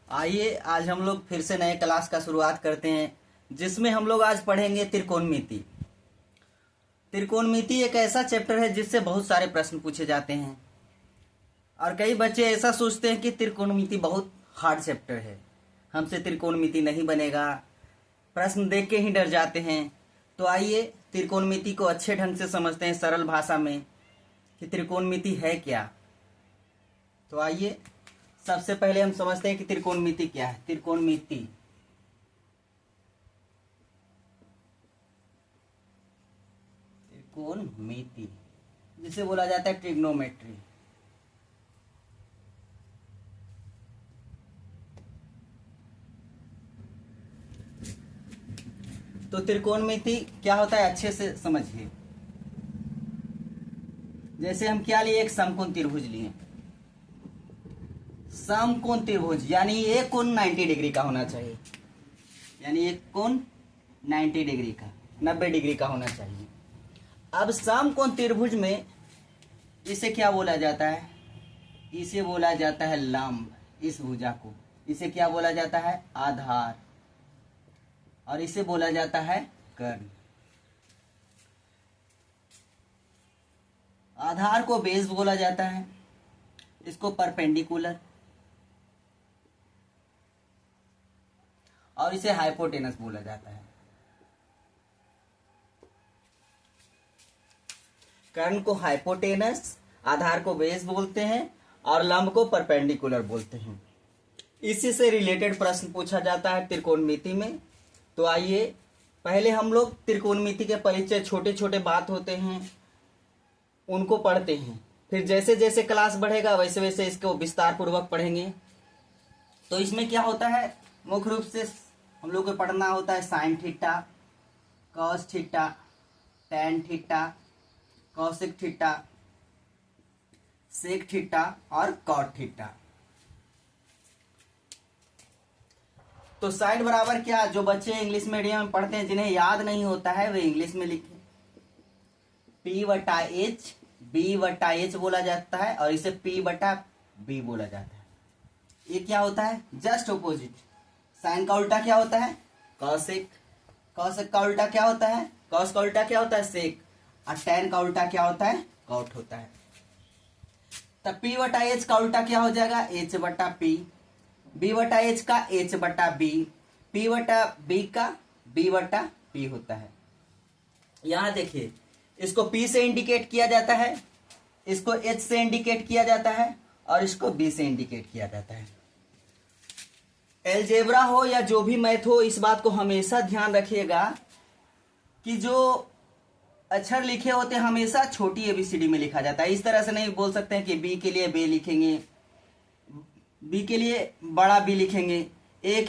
आइए आज हम लोग फिर से नए क्लास का शुरुआत करते हैं, जिसमें हम लोग आज पढ़ेंगे त्रिकोणमिति। त्रिकोणमिति एक ऐसा चैप्टर है जिससे बहुत सारे प्रश्न पूछे जाते हैं और कई बच्चे ऐसा सोचते हैं कि त्रिकोणमिति बहुत हार्ड चैप्टर है, हमसे त्रिकोणमिति नहीं बनेगा, प्रश्न देख के ही डर जाते हैं। तो आइए त्रिकोणमिति को अच्छे ढंग से समझते हैं सरल भाषा में कि त्रिकोणमिति है क्या। तो आइए सबसे पहले हम समझते हैं कि त्रिकोणमिति क्या है। त्रिकोणमिति जिसे बोला जाता है ट्रिग्नोमेट्री। तो त्रिकोणमिति क्या होता है अच्छे से समझिए। जैसे हम क्या लिए, एक समकोण त्रिभुज लिए। समकोण त्रिभुज यानी एक कोण 90 डिग्री का होना चाहिए, यानी एक कोण 90 डिग्री का, 90 डिग्री का होना चाहिए। अब समकोण त्रिभुज में इसे क्या बोला जाता है? इसे बोला जाता है लंब। इस भुजा को इसे क्या बोला जाता है? आधार। और इसे बोला जाता है कर्ण। आधार को बेस बोला जाता है, इसको परपेंडिकुलर, और इसे हाइपोटेनस बोला जाता है। कर्ण को हाइपोटेनस, आधार को बेस बोलते हैं और लंब को परपेंडिकुलर बोलते हैं। इसी से रिलेटेड प्रश्न पूछा जाता है त्रिकोणमिति में। तो आइए पहले हम लोग त्रिकोणमिति के परिचय, छोटे छोटे बात होते हैं उनको पढ़ते हैं, फिर जैसे जैसे क्लास बढ़ेगा वैसे वैसे इसको विस्तार पूर्वक पढ़ेंगे। तो इसमें क्या होता है, मुख्य रूप से हम लोग को पढ़ना होता है sin theta, cos theta, tan theta, cosec theta, sec theta और कॉट थीटा। तो साइन बराबर क्या, जो बच्चे इंग्लिश मीडियम में पढ़ते हैं जिन्हें याद नहीं होता है वे इंग्लिश में लिखें। P/H, B/H बोला जाता है और इसे P/B बोला जाता है। ये क्या होता है? Just opposite. साइन का उल्टा क्या होता है? कॉसेक। कॉसेक का उल्टा क्या होता है? कॉस का उल्टा क्या होता है? सेक। और टैन का उल्टा क्या होता है? कॉट होता है। तब P/H का उल्टा क्या हो जाएगा? H/P। B/H का H/B, P/B का B/P होता है। यहां देखिए, इसको P से इंडिकेट किया जाता है, इसको H से इंडिकेट किया जाता है और इसको B से इंडिकेट किया जाता है। एलजेब्रा हो या जो भी मैथ हो, इस बात को हमेशा ध्यान रखिएगा कि जो अक्षर लिखे होते हैं हमेशा छोटी एबीसीडी में लिखा जाता है। इस तरह से नहीं बोल सकते हैं कि बी के लिए बे लिखेंगे, बी के लिए बड़ा बी लिखेंगे, ए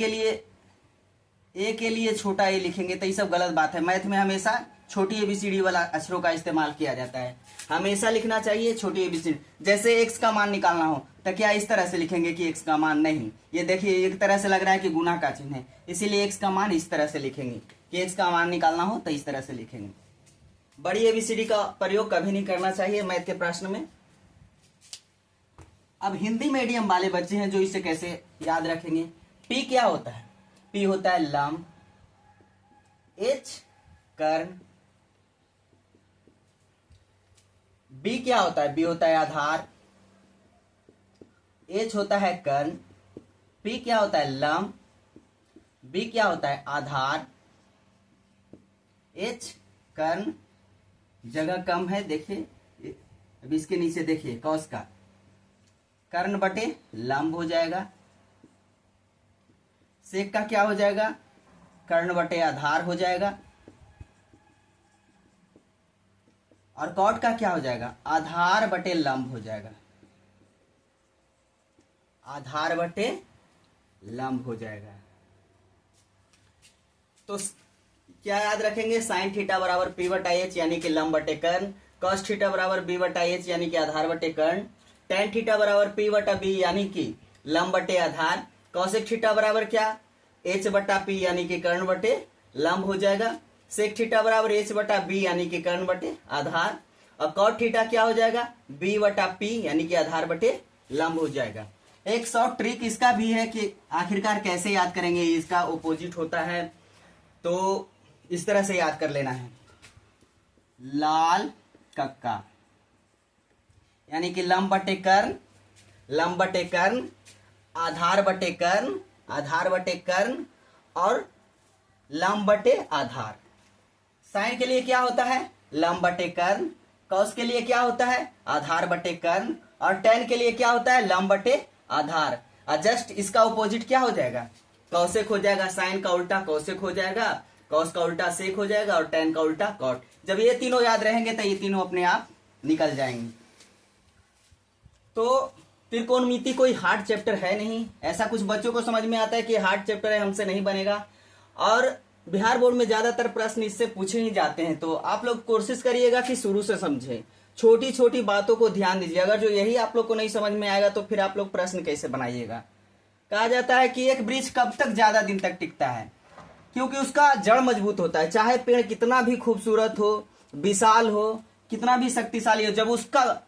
के लिए छोटा ए लिखेंगे, तो ये सब गलत बात है। मैथ में हमेशा छोटी एबीसीडी वाला अक्षरों का इस्तेमाल किया जाता है। हमेशा लिखना चाहिए छोटी एबीसीडी। जैसे एक्स का मान निकालना हो तो क्या इस तरह से लिखेंगे कि एक्स का मान? नहीं, ये देखिए एक तरह से लग रहा है कि गुना का चिन्ह है, इसीलिए एक्स का मान इस तरह से लिखेंगे। कि एक्स का मान निकालना हो तो इस तरह से लिखेंगे। बड़ी एबीसीडी का प्रयोग कभी नहीं करना चाहिए मैथ के प्रश्न में। अब हिंदी मीडियम वाले बच्चे हैं जो इसे कैसे याद रखेंगे? पी क्या होता है? पी होता है लंब, एच कर्ण, बी क्या होता है? बी होता है आधार, एच होता है कर्ण, पी क्या होता है? लंब, बी क्या होता है? आधार, एच कर्ण, जगह कम है देखिए, अब इसके नीचे देखिए कॉस का, कर्ण बटे लंब हो जाएगा। सेक का क्या हो जाएगा? कर्ण बटे आधार हो जाएगा। और कॉट का क्या हो जाएगा? आधार बटे लंब हो जाएगा। आधार बटे लंब हो जाएगा। तो क्या याद रखेंगे? साइन थीटा बराबर P/H यानी कि लंब बटे कर्ण, कॉस थीटा बराबर B/H यानी कि आधार बटे कर्ण, टैन थीटा बराबर P/B यानी कि लंब बटे आधार, कॉसेक थीटा बराबर क्या? H/P यानी कि कर्ण बटे लंब हो जाएगा। सेक थीटा बराबर H/B यानी कि कर्ण बटे आधार, और कॉट थीटा क्या हो जाएगा? B/P यानी कि आधार बटे लंब हो जाएगा। एक शॉर्ट ट्रिक इसका भी है कि आखिरकार कैसे याद करेंगे, इसका ओपोजिट होता है तो इस तरह से याद कर लेना है। लाल कक्का यानी कि लंब बटे कर्ण, लंब बटे कर्ण, आधार बटे कर्ण, आधार बटे कर्ण और लंब बटे आधार। साइन के लिए क्या होता है? लंब बटे कर्ण। कॉस के लिए क्या होता है? आधार बटे कर्ण। और टेन के लिए क्या होता है? लंब बटे आधार। और जस्ट इसका ऑपोजिट क्या हो जाएगा? कौसेक हो जाएगा। साइन का उल्टा कौसेक हो जाएगा, कॉस का उल्टा सेक हो जाएगा और टेन का उल्टा कॉट। जब ये तीनों याद रहेंगे तो ये तीनों अपने आप निकल जाएंगे। तो त्रिकोणमिति कोई हार्ड चैप्टर है नहीं, ऐसा कुछ बच्चों को समझ में आता है कि हार्ड चैप्टर है, हमसे नहीं बनेगा। और बिहार बोर्ड में ज्यादातर प्रश्न इससे पूछे ही जाते हैं, तो आप लोग कोशिश करिएगा कि शुरू से समझें, छोटी छोटी बातों को ध्यान दीजिए। अगर जो यही आप लोग को नहीं समझ में आएगा तो फिर आप लोग प्रश्न कैसे बनाइएगा। कहा जाता है कि एक वृक्ष कब तक ज्यादा दिन तक टिकता है? क्योंकि उसका जड़ मजबूत होता है। चाहे पेड़ कितना भी खूबसूरत हो, विशाल हो, कितना भी शक्तिशाली हो, जब उसका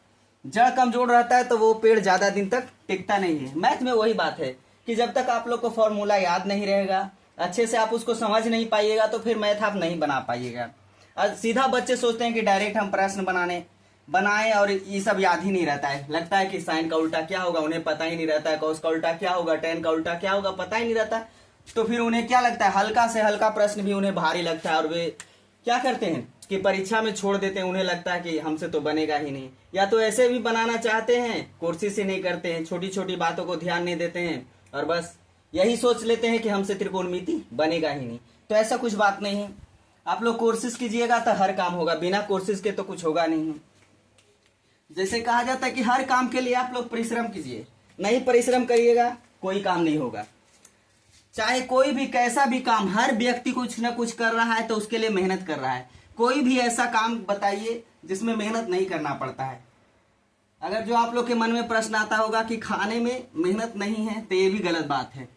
जड़ कमजोर रहता है तो वो पेड़ ज्यादा दिन तक टिकता नहीं है। मैथ में वही बात है कि जब तक आप लोग को फॉर्मूला याद नहीं रहेगा, अच्छे से आप उसको समझ नहीं पाइएगा तो फिर मैथ आप नहीं बना पाइएगा। सीधा बच्चे सोचते हैं कि डायरेक्ट हम प्रश्न बनाएं और ये सब याद ही नहीं रहता है। लगता है कि साइन का उल्टा क्या होगा उन्हें पता ही नहीं रहता है, कॉस का उल्टा क्या होगा, टेन का उल्टा क्या होगा पता ही नहीं रहता। तो फिर उन्हें क्या लगता है, हल्का से हल्का प्रश्न भी उन्हें भारी लगता है और वे क्या करते हैं कि परीक्षा में छोड़ देते हैं। उन्हें लगता है कि हमसे तो बनेगा ही नहीं, या तो ऐसे भी बनाना चाहते हैं, कोशिश ही नहीं करते हैं, छोटी छोटी बातों को ध्यान नहीं देते हैं और बस यही सोच लेते हैं कि हमसे त्रिकोणमिति बनेगा ही नहीं। तो ऐसा कुछ बात नहीं है। आप लोग कोशिश कीजिएगा तो हर काम होगा, बिना कोशिश के तो कुछ होगा नहीं। जैसे कहा जाता है कि हर काम के लिए आप लोग परिश्रम कीजिए, नहीं परिश्रम करिएगा कोई काम नहीं होगा। चाहे कोई भी कैसा भी काम, हर व्यक्ति कुछ ना कुछ कर रहा है तो उसके लिए मेहनत कर रहा है। कोई भी ऐसा काम बताइए जिसमें मेहनत नहीं करना पड़ता है। अगर जो आप लोग के मन में प्रश्न आता होगा कि खाने में मेहनत नहीं है तो ये भी गलत बात है,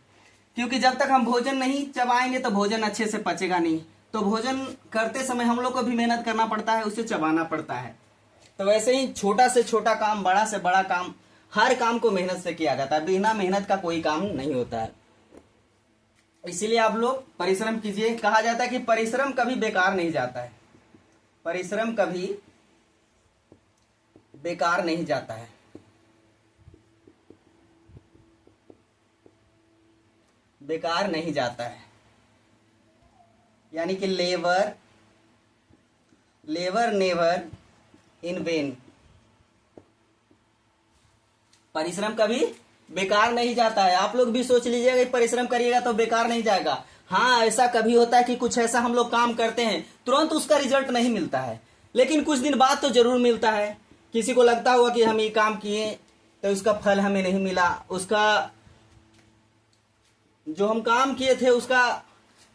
क्योंकि जब तक हम भोजन नहीं चबाएंगे तो भोजन अच्छे से पचेगा नहीं। तो भोजन करते समय हम लोग को भी मेहनत करना पड़ता है, उसे चबाना पड़ता है। तो वैसे ही छोटा से छोटा काम, बड़ा से बड़ा काम, हर काम को मेहनत से किया जाता है। बिना मेहनत का कोई काम नहीं होता है। इसीलिए आप लोग परिश्रम कीजिए। कहा जाता है कि परिश्रम कभी बेकार नहीं जाता है, परिश्रम कभी बेकार नहीं जाता है। बेकार नहीं जाता है यानी कि लेबर नेवर इन वेन। परिश्रम कभी बेकार नहीं जाता है। आप लोग भी सोच लीजिएगा कि परिश्रम करिएगा तो बेकार नहीं जाएगा। हाँ, ऐसा कभी होता है कि कुछ ऐसा हम लोग काम करते हैं तुरंत उसका रिजल्ट नहीं मिलता है, लेकिन कुछ दिन बाद तो जरूर मिलता है। किसी को लगता होगा कि हम ये काम किए तो उसका फल हमें नहीं मिला, उसका जो हम काम किए थे उसका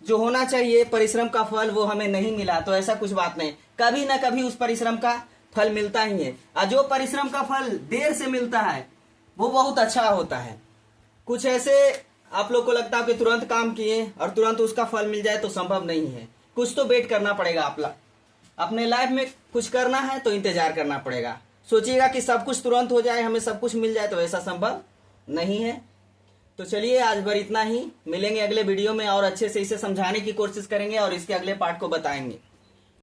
जो होना चाहिए परिश्रम का फल वो हमें नहीं मिला। तो ऐसा कुछ बात नहीं, कभी ना कभी उस परिश्रम का फल मिलता ही है। और जो परिश्रम का फल देर से मिलता है वो बहुत अच्छा होता है। कुछ ऐसे आप लोग को लगता है कि तुरंत काम किए और तुरंत उसका फल मिल जाए तो संभव नहीं है। कुछ तो वेट करना पड़ेगा। अपने लाइफ में कुछ करना है तो इंतजार करना पड़ेगा। सोचिएगा कि सब कुछ तुरंत हो जाए, हमें सब कुछ मिल जाए, तो ऐसा संभव नहीं है। तो चलिए आज भर इतना ही, मिलेंगे अगले वीडियो में और अच्छे से इसे समझाने की कोशिश करेंगे और इसके अगले पार्ट को बताएंगे।